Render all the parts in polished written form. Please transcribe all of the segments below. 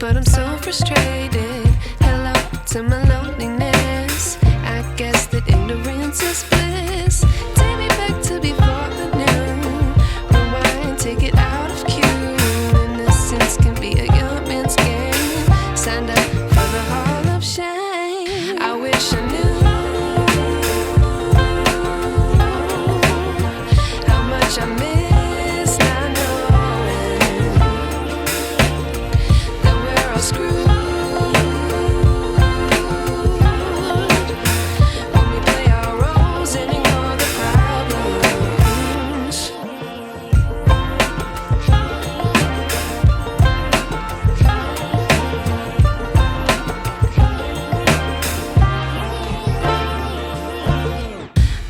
but I'm so frustrated. Hello to my loneliness. I guess that ignorance is bliss. Take me back to before the new. Rewind, take it out of cue. Innocence can be a young man's game. Signed up for the hall of shame. I wish I knew how much I miss not knowing that we're all screwed when we play our roles and ignore the problems.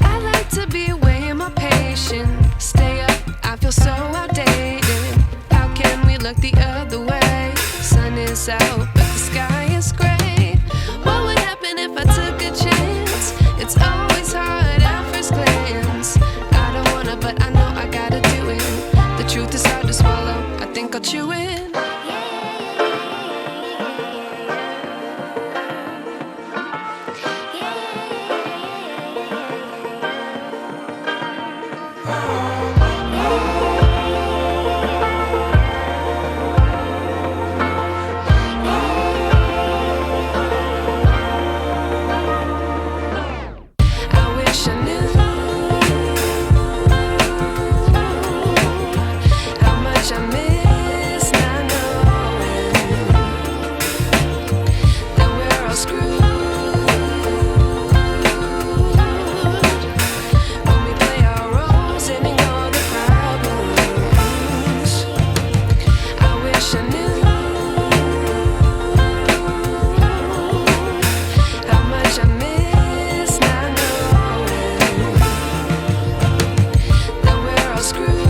I like to be away in my patience. Stay up, I feel so outdated. How can we look the other way? Sun is out, but the sky is gray. What would happen if I took a chance? It's always hard at first glance. I don't wanna, but I know I gotta do it. The truth is hard to swallow, I think I'll chew it. I wish I knew how much I miss not knowing that we're all screwed when we play our roles and ignore the problems. I wish I knew how much I miss not knowing that we're all screwed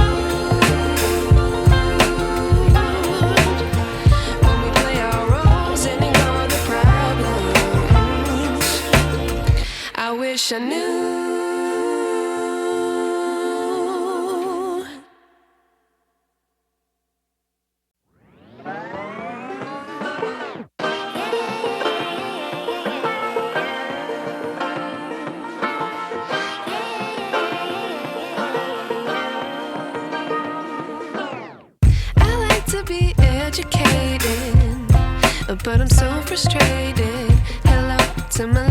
when we play our roles and ignore the problems. I wish I knew. I like to be educated, but I'm so frustrated. Hello to my